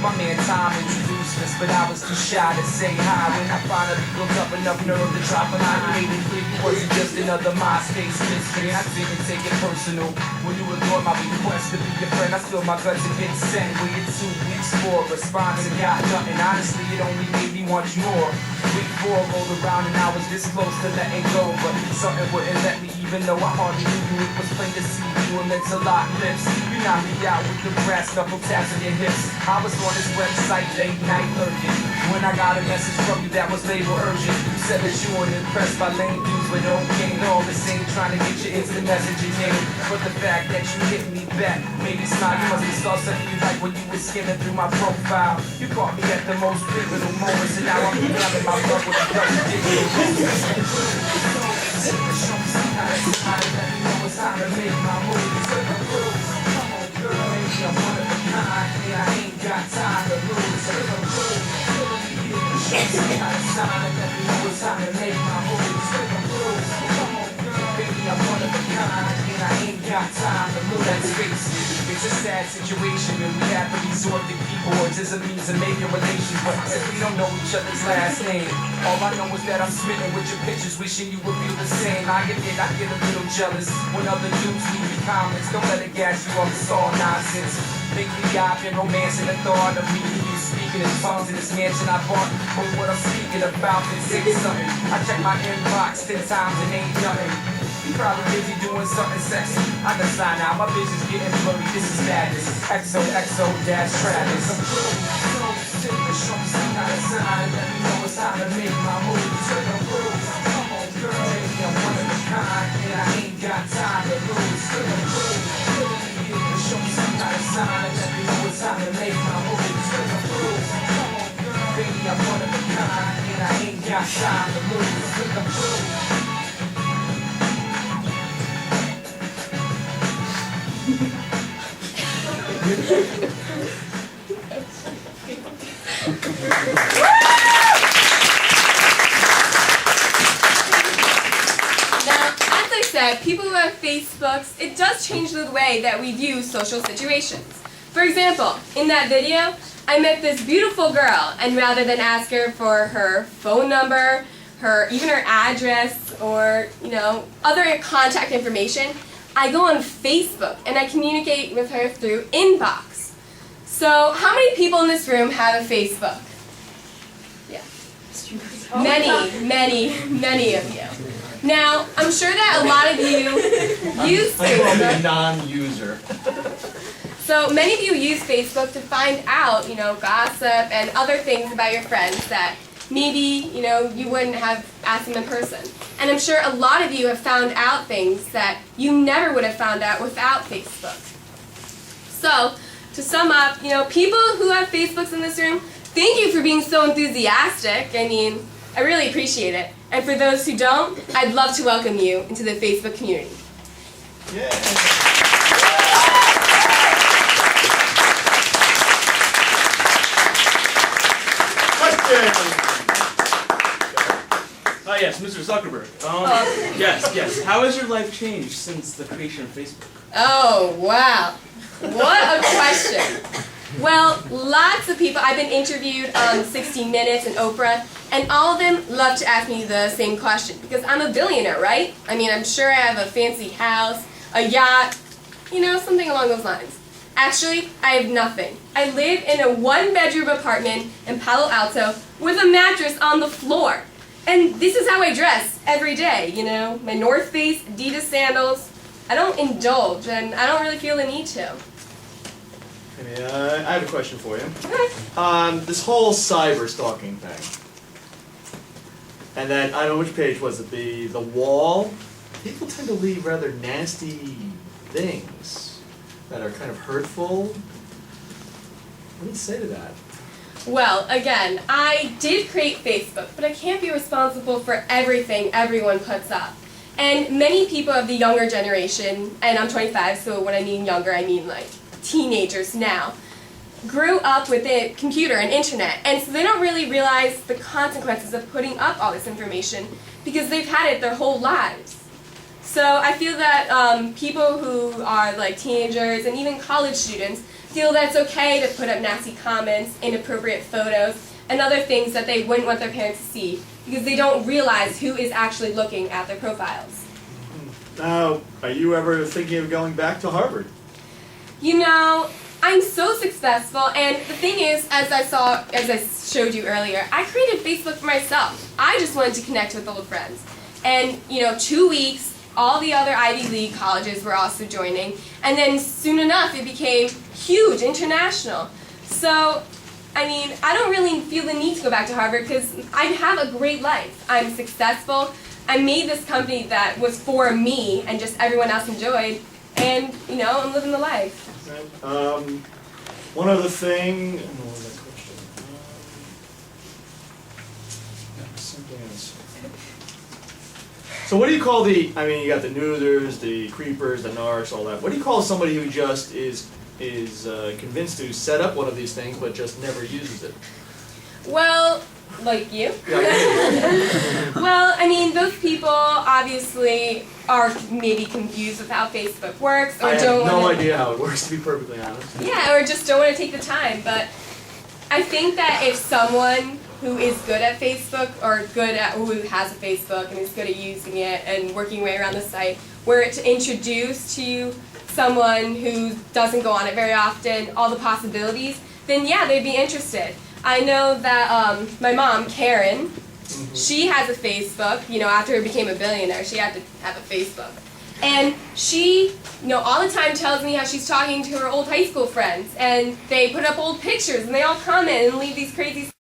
My man Tom introduced us, but I was too shy to say hi. When I finally built up enough nerve to drop a line, you made it clear you wasn't just another MySpace mystery. I didn't take it personal when you ignored my request to be your friend. I feel my guts have been sent. Waited 2 weeks for a response and got nothing. Honestly, it only made me want you more. Week 4 rolled around and I was this close to letting go, but something wouldn't let me, even though I hardly knew you. It was plain to see you were meant to lock lips. You knocked me out with the brass knuckle taps on your hips. I was on this website late night lurking when I got a message from you that was labeled urgent. You said that you weren't impressed by lame dudes with no game. All the same, trying to get your instant messaging in. But the fact that you hit me back made me smile. You must have saw something you like when you were skimming through my profile. You caught me at the most pivotal moments, and now I'm having my love with a double digital. It's time to make my move. Come on, girl, baby, I'm one of a kind. Yeah, I ain't got time to lose. Show me how to sign it. Let me know it's time to make my move. Come on, girl, baby, I'm one of a kind. And I ain't got time to lose. Let's face it, it's a sad situation, and we have to resort to keyboards as a means of making relations. But if we don't know each other's last name, all I know is that I'm smitten with your pictures, wishing you would feel the same. I get a little jealous when other dudes leave you comments. Don't let it gas you up, it's all nonsense. Lately I've been romancing the thought of me and you speaking in tongues in this mansion I bought. But what I'm speaking about, then say something. I check my inbox 10 times and ain't nothing. You probably busy doing something sexy. I can sign out, my vision's getting blurry. This is madness. XOXO-Travis. Show me how to sign. Let me know it's time to make my move. Come on, girl, baby, I'm one of a kind, and I ain't got time to lose. Show me how to sign. Let me know it's time to make my move. Come on, girl, baby, I'm one of a kind, and I ain't got time to lose. People who have Facebooks, it does change the way that we view social situations. For example, in that video, I met this beautiful girl, and rather than ask her for her phone number, even her address, or other contact information, I go on Facebook and I communicate with her through inbox. So, how many people in this room have a Facebook? Yeah. Many of you. Now, I'm sure that a lot of you use Facebook. I'm a non-user. So many of you use Facebook to find out, gossip and other things about your friends that maybe, you wouldn't have asked them in person. And I'm sure a lot of you have found out things that you never would have found out without Facebook. So, to sum up, people who have Facebooks in this room, thank you for being so enthusiastic. I really appreciate it. And for those who don't, I'd love to welcome you into the Facebook community. Yeah. Question. Yes, Mr. Zuckerberg. Yes. How has your life changed since the creation of Facebook? Oh, wow. What a question. Well, lots of people, I've been interviewed on 60 Minutes and Oprah, and all of them love to ask me the same question, because I'm a billionaire, right? I'm sure I have a fancy house, a yacht, something along those lines. Actually, I have nothing. I live in a one-bedroom apartment in Palo Alto with a mattress on the floor. And this is how I dress every day, my North Face, Adidas sandals. I don't indulge, and I don't really feel the need to. I have a question for you. This whole cyber stalking thing. And then, I don't know which page was it, the wall. People tend to leave rather nasty things that are kind of hurtful. What do you say to that? Well, again, I did create Facebook, but I can't be responsible for everything everyone puts up. And many people of the younger generation, and I'm 25, so when I mean younger, I mean like teenagers now, grew up with the computer and internet, and so they don't really realize the consequences of putting up all this information because they've had it their whole lives. So I feel that people who are like teenagers and even college students feel that it's okay to put up nasty comments, inappropriate photos, and other things that they wouldn't want their parents to see because they don't realize who is actually looking at their profiles. Now, are you ever thinking of going back to Harvard? You know, I'm so successful, and the thing is, as I showed you earlier, I created Facebook for myself. I just wanted to connect with old friends. And, 2 weeks, all the other Ivy League colleges were also joining, and then soon enough it became huge, international. So, I don't really feel the need to go back to Harvard because I have a great life. I'm successful. I made this company that was for me and just everyone else enjoyed, and, I'm living the life. One other thing, what was that question? Something else. So what do you call you got the neuters, the creepers, the narcs, all that. What do you call somebody who just is convinced to set up one of these things but just never uses it? Well, like you? Yeah. Well, those people obviously are maybe confused with how Facebook works, or I don't have no want idea how it works, to be perfectly honest. Yeah, or just don't want to take the time. But I think that if someone who is good at Facebook, or who has a Facebook and is good at using it and working your way around the site, were to introduce to you someone who doesn't go on it very often all the possibilities, then yeah, they'd be interested. I know that my mom, Karen, she has a Facebook. After she became a billionaire, she had to have a Facebook. And she, all the time tells me how she's talking to her old high school friends, and they put up old pictures, and they all comment and leave these crazy